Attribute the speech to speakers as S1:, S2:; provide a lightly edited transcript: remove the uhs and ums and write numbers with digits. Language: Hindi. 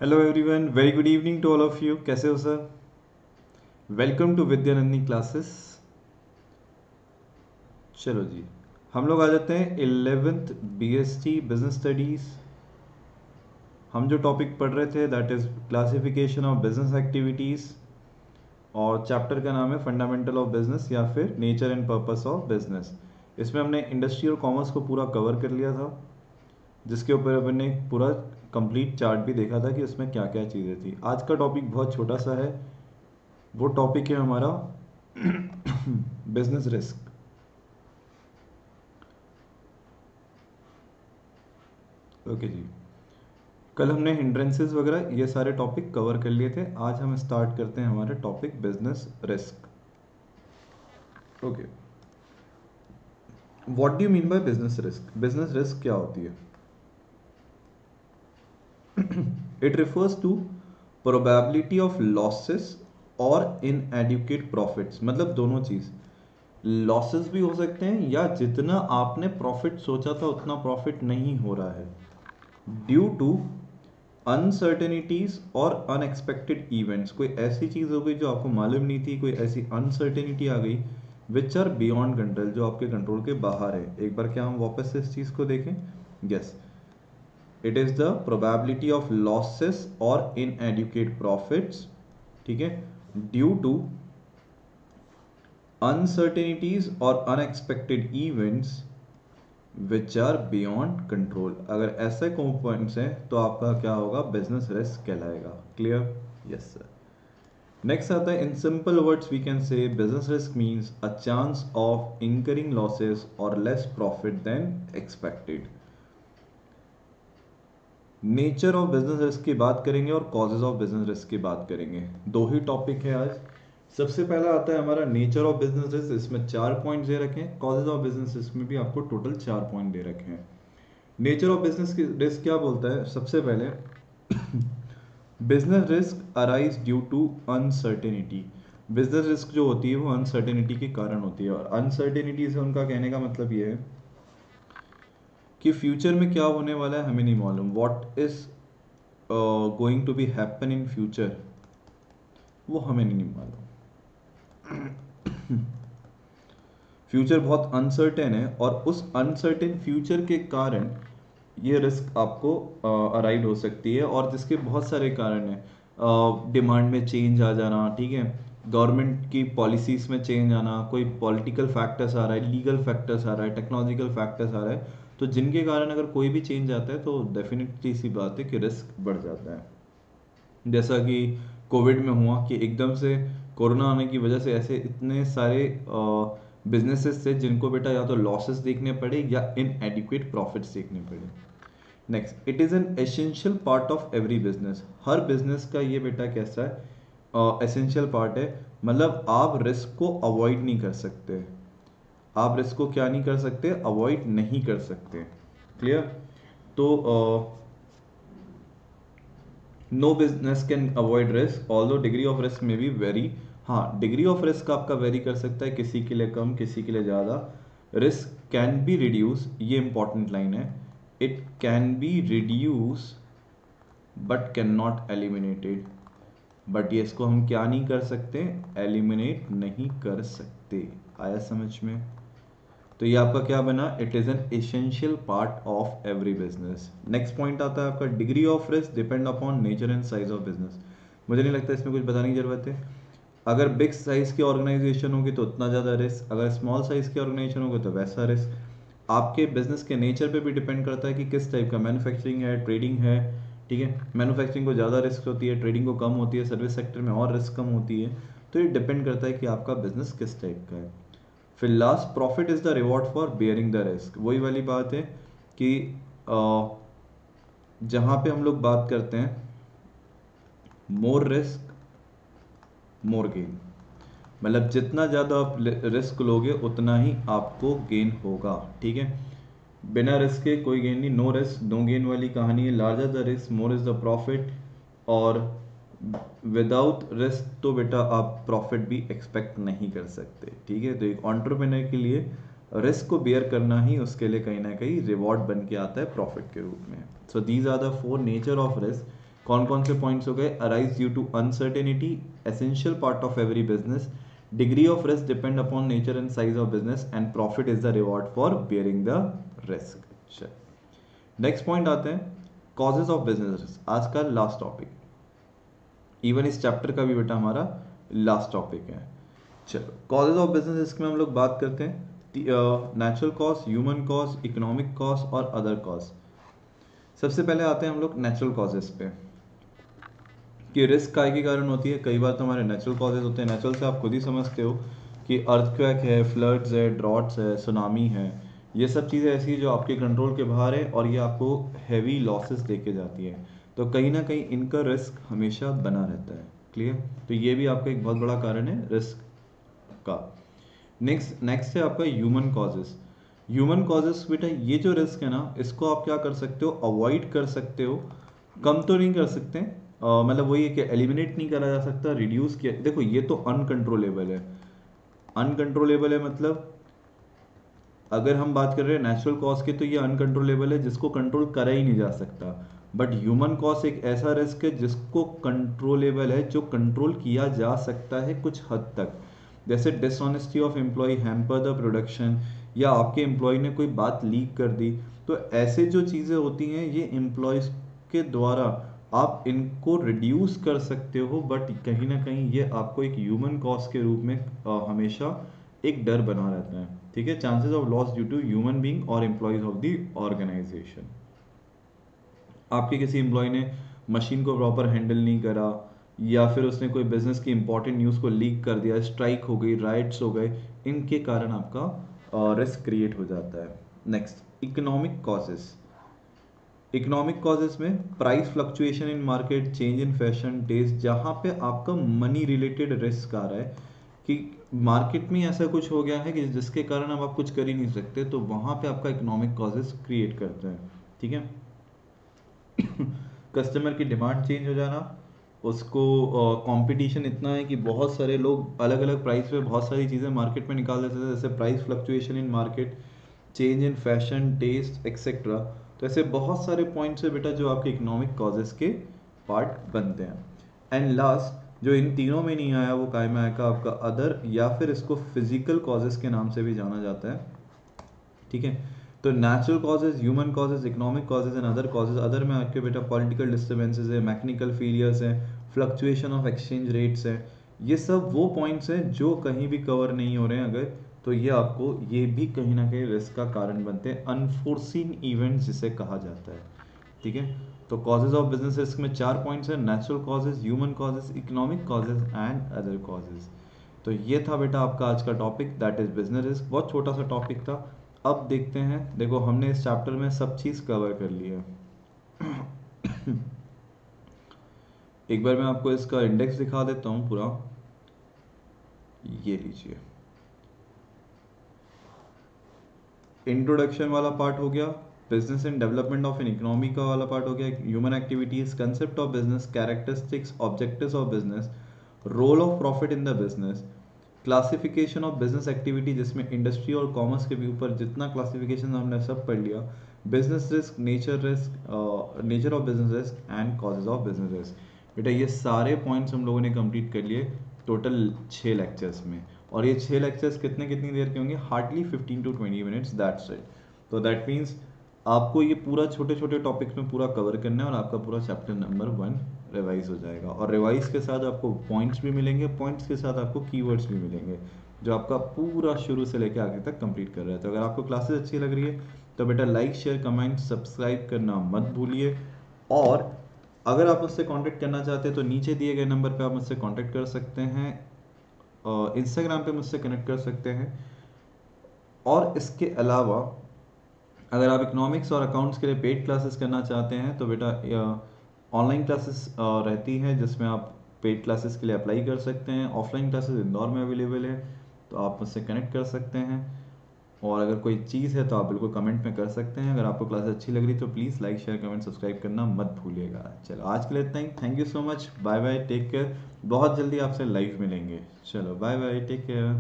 S1: Hello everyone, very good evening to all of you. कैसे हो sir? Welcome to Vidyanandi classes. चलो जी, हम लोग आ जाते हैं 11th बीएसटी बिजनेस स्टडीज़। हम जो टॉपिक पढ़ रहे थे that is classification of business activities, और चैप्टर का नाम है फंडामेंटल ऑफ बिजनेस या फिर nature and purpose of business. इसमें हमने इंडस्ट्री और कॉमर्स को पूरा कवर कर लिया था, जिसके ऊपर अपन ने एक पूरा कंप्लीट चार्ट भी देखा था कि उसमें क्या क्या चीज़ें थी। आज का टॉपिक बहुत छोटा सा है, वो टॉपिक है हमारा बिजनेस रिस्क। ओके जी, कल हमने हिंड्रेंसेस वगैरह ये सारे टॉपिक कवर कर लिए थे। आज हम स्टार्ट करते हैं हमारा topic business risk. Okay, what do you mean by business risk? Business risk क्या होती है? It refers to probability of losses और इनएडिक्वेट प्रॉफिट्स। मतलब दोनों चीज़, लॉसेस भी हो सकते हैं या जितना आपने प्रॉफिट सोचा था उतना प्रॉफिट नहीं हो रहा है ड्यू टू अनसर्टेनिटीज और अनएक्सपेक्टेड इवेंट्स। कोई ऐसी चीज़ हो गई जो आपको मालूम नहीं थी, कोई ऐसी अनसर्टेनिटी आ गई विच आर बियॉन्ड कंट्रोल, जो आपके कंट्रोल के बाहर है। एक बार क्या हम वापस से इस चीज़ को देखें? Yes, it is the probability of losses और इनएडुकेट प्रॉफिट्स, ठीक है, ड्यू टू अनसर्टेनिटीज और unexpected events which are beyond control. अगर ऐसे कंपोनेंट्स हैं तो आपका क्या होगा? बिजनेस रिस्क कहलाएगा। क्लियर? Yes sir. नेक्स्ट आता है, in simple words we can say business risk means a chance of incurring losses और less profit than expected. Nature of business risk की बात करेंगे और कॉजेज ऑफ बिजनेस रिस्क की बात करेंगे। दो ही टॉपिक है आज। सबसे पहला आता है हमारा नेचर ऑफ बिजनेस रिस्क, इसमें 4 पॉइंट दे रखे हैं। कॉजेज ऑफ बिजनेस रिस्क में भी आपको टोटल 4 पॉइंट दे रखे हैं। नेचर ऑफ बिजनेस रिस्क क्या बोलता है? सबसे पहले, business risk arise due to uncertainty. Business risk जो होती है वो अनसर्टेनिटी के कारण होती है, और अनसर्टेनिटी से उनका कहने का मतलब ये है कि फ्यूचर में क्या होने वाला है हमें नहीं मालूम। What is going to be happen in future, वो हमें नहीं मालूम। फ्यूचर बहुत अनसर्टेन है, और उस अनसर्टेन फ्यूचर के कारण ये रिस्क आपको अराइव हो सकती है, और जिसके बहुत सारे कारण हैं। डिमांड में चेंज आ जाना, ठीक है, गवर्नमेंट की पॉलिसीज में चेंज आना, कोई पॉलिटिकल फैक्टर्स आ रहा है, लीगल फैक्टर्स आ रहा है, टेक्नोलॉजिकल फैक्टर्स आ रहा है, तो जिनके कारण अगर कोई भी चेंज आता है तो डेफिनेटली सी बात है कि रिस्क बढ़ जाता है। जैसा कि कोविड में हुआ कि एकदम से कोरोना आने की वजह से ऐसे इतने सारे बिजनेसेस थे जिनको बेटा या तो लॉसेस देखने पड़े या इनएडिक्वेट प्रॉफिट्स देखने पड़े। Next, it is an essential part of every business. Her business का ये बेटा कैसा है? एसेंशियल पार्ट है। मतलब आप रिस्क को अवॉइड नहीं कर सकते। आप रिस्क को क्या नहीं कर सकते? अवॉइड नहीं कर सकते। क्लियर? तो no business can avoid risk, although degree of risk may be vary. हाँ, डिग्री ऑफ रिस्क आपका वेरी कर सकता है, किसी के लिए कम, किसी के लिए ज़्यादा। रिस्क कैन बी रिड्यूस, ये इंपॉर्टेंट लाइन है। It can be reduce but can not eliminated. But ये इसको हम क्या नहीं कर सकते? एलिमिनेट नहीं कर सकते। आया समझ में? तो ये आपका क्या बना? It is an essential part of every business. Next point आता है आपका, degree of risk depend upon nature and size of business. मुझे नहीं लगता इसमें कुछ बताने की जरूरत है। अगर बिग साइज की ऑर्गेनाइजेशन होगी तो उतना ज़्यादा रिस्क, अगर स्मॉल साइज की ऑर्गेनाइजेशन होगी तो वैसा रिस्क। आपके बिजनेस के नेचर पे भी डिपेंड करता है कि किस टाइप का मैन्युफैक्चरिंग है, ट्रेडिंग है, ठीक है। मैन्युफैक्चरिंग को ज़्यादा रिस्क होती है, ट्रेडिंग को कम होती है, सर्विस सेक्टर में और रिस्क कम होती है। तो ये डिपेंड करता है कि आपका बिजनेस किस टाइप का है। फिर last, profit is the reward for bearing the risk. वही वाली बात है कि जहाँ पे हम लोग बात करते हैं मोर रिस्क मोर गेन, मतलब जितना ज़्यादा आप रिस्क लोगे उतना ही आपको गेन होगा, ठीक है। बिना रिस्क के कोई गेन नहीं, नो रिस्क नो गेन वाली कहानी है। Larger the risk more is the profit, और विदाउट रिस्क तो बेटा आप प्रॉफिट भी एक्सपेक्ट नहीं कर सकते, ठीक है। तो एक एंटरप्रेन्योर के लिए रिस्क को बेयर करना ही उसके लिए कहीं ना कहीं रिवॉर्ड बन के आता है प्रॉफिट के रूप में। So these are the 4 nature of risk. कौन कौन से पॉइंट्स हो गए? Arise due to uncertainty, essential part of every business, degree of risk depend upon nature and size of business, and profit is the reward for bearing the risk. चल नेक्स्ट पॉइंट आते हैं, कॉजेज ऑफ बिजनेस रिस्क, आज का लास्ट टॉपिक, इवन इस चैप्टर का भी बेटा हमारा लास्ट टॉपिक है। चलो कॉजेज ऑफ बिजनेस रिस्क में हम लोग बात करते हैं natural cause, human cause, economic cause और अदर कॉज। सबसे पहले आते हैं हम लोग नेचुरल कॉजेज पे कि रिस्क काय के कारण होती है। कई बार तो हमारे नेचुरल कॉजेज होते हैं, नेचुरल से आप खुद ही समझते हो कि अर्थक्वेक है, फ्लड्स है, ड्रॉट्स है, सुनामी है, ये सब चीज़ें ऐसी जो आपके कंट्रोल के बाहर है और ये आपको हैवी लॉसेस देके जाती है, तो कहीं ना कहीं इनका रिस्क हमेशा बना रहता है। क्लियर? तो ये भी आपका एक बहुत बड़ा कारण है रिस्क का। नेक्स्ट है आपका ह्यूमन कॉजेस। ह्यूमन कॉजेस बेटा ये जो रिस्क है ना, इसको आप क्या कर सकते हो? अवॉइड कर सकते हो, कम तो नहीं कर सकते, मतलब वही है कि एलिमिनेट नहीं करा जा सकता, रिड्यूस किया। देखो ये तो अनकंट्रोलेबल है, अनकंट्रोलेबल है मतलब अगर हम बात कर रहे हैं नेचुरल कॉज की तो ये अनकंट्रोलेबल है, जिसको कंट्रोल करा ही नहीं जा सकता। बट ह्यूमन कॉज एक ऐसा रिस्क है जिसको कंट्रोलेबल है, जो कंट्रोल किया जा सकता है कुछ हद तक। जैसे dishonesty of employ hamper the production, या आपके एम्प्लॉय ने कोई बात लीक कर दी, तो ऐसे जो चीज़ें होती हैं ये एम्प्लॉयज़ के द्वारा आप इनको रिड्यूस कर सकते हो, बट कहीं ना कहीं ये आपको एक ह्यूमन कॉज के रूप में हमेशा एक डर बना रहता है। ठीक है, chances of loss due to human being और एम्प्लॉयज ऑफ द ऑर्गेनाइजेशन। आपके किसी एम्प्लॉय ने मशीन को प्रॉपर हैंडल नहीं करा, या फिर उसने कोई बिजनेस की इंपॉर्टेंट न्यूज़ को लीक कर दिया, स्ट्राइक हो गई, राइट्स हो गए, इनके कारण आपका रिस्क क्रिएट हो जाता है। Next economic causes. Economic causes में price fluctuation in market, change in fashion taste, जहाँ पे आपका मनी रिलेटेड रिस्क आ रहा है कि मार्केट में ऐसा कुछ हो गया है कि जिसके कारण अब आप कुछ कर ही नहीं सकते, तो वहाँ पे आपका इकोनॉमिक कॉजेस क्रिएट करते हैं। ठीक है, कस्टमर की डिमांड चेंज हो जाना, उसको कंपटीशन इतना है कि बहुत सारे लोग अलग अलग प्राइस पे बहुत सारी चीज़ें मार्केट में निकाल देते हैं, जैसे price fluctuation in market, change in fashion taste etcetera. तो ऐसे बहुत सारे पॉइंट्स है बेटा जो आपके इकोनॉमिक कॉजेस के पार्ट बनते हैं। एंड लास्ट जो इन तीनों में नहीं आया वो काय में आएगा आपका अदर, या फिर इसको फिजिकल कॉजेस के नाम से भी जाना जाता है। ठीक है, तो natural causes, human causes, economic causes and other causes. Other में आपके बेटा पॉलिटिकल डिस्टर्बेंसेज है, मैकेनिकल फेलियर्स है, फ्लक्चुएशन ऑफ एक्सचेंज रेट्स है, ये सब वो पॉइंट्स हैं जो कहीं भी कवर नहीं हो रहे हैं अगर, तो ये आपको ये भी कहीं ना कहीं रिस्क का कारण बनते हैं, अनफोर्सीन इवेंट्स जिसे कहा जाता है। ठीक है, तो कॉजेज ऑफ बिजनेस रिस्क में 4 पॉइंट्स हैं, natural causes, human causes, economic causes and other causes. तो ये था बेटा आपका आज का topic, that is business risk. बहुत छोटा सा टॉपिक था। अब देखते हैं, देखो हमने इस चैप्टर में सब चीज़ कवर कर ली है। एक बार मैं आपको इसका इंडेक्स दिखा देता हूँ पूरा, ये लीजिए। इंट्रोडक्शन वाला पार्ट हो गया, business and development of an economy का वाला पार्ट हो गया, human activities, concept of business, characteristics, objectives of business, role of profit in the business, classification of business activity जिसमें इंडस्ट्री और कॉमर्स के भी ऊपर जितना क्लासिफिकेशन हमने सब पढ़ लिया, business risk, nature risk, nature of business risk and causes of business risk. बेटा ये सारे पॉइंट्स हम लोगों ने कंप्लीट कर लिए टोटल 6 लेक्चर्स में, और ये 6 लेक्चर्स कितनी देर के होंगे? Hardly 15 to 20 minutes, that's it. तो दैट मीन्स आपको ये पूरा छोटे छोटे टॉपिक्स में पूरा कवर करना है और आपका पूरा चैप्टर नंबर 1 रिवाइज हो जाएगा, और रिवाइज के साथ आपको पॉइंट्स भी मिलेंगे, पॉइंट्स के साथ आपको कीवर्ड्स भी मिलेंगे जो आपका पूरा शुरू से लेकर आगे तक कंप्लीट कर रहा है। तो अगर आपको क्लासेस अच्छी लग रही है तो बेटा लाइक शेयर कमेंट सब्सक्राइब करना मत भूलिए, और अगर आप मुझसे कांटेक्ट करना चाहते हैं तो नीचे दिए गए नंबर पे आप मुझसे कांटेक्ट कर सकते हैं, इंस्टाग्राम पे मुझसे कनेक्ट कर सकते हैं। और इसके अलावा अगर आप इकोनॉमिक्स और अकाउंट्स के लिए पेड क्लासेस करना चाहते हैं तो बेटा ऑनलाइन क्लासेस रहती हैं जिसमें आप पेड क्लासेस के लिए अप्लाई कर सकते हैं। ऑफलाइन क्लासेस इंदौर में अवेलेबल है, तो आप मुझसे कनेक्ट कर सकते हैं। और अगर कोई चीज़ है तो आप बिल्कुल कमेंट में कर सकते हैं। अगर आपको क्लास अच्छी लग रही तो please like share comment subscribe करना मत भूलिएगा। चलो आज के लिए इतना ही, thank you so much, bye bye, take care. बहुत जल्दी आपसे लाइव मिलेंगे। चलो बाय बाय, टेक केयर।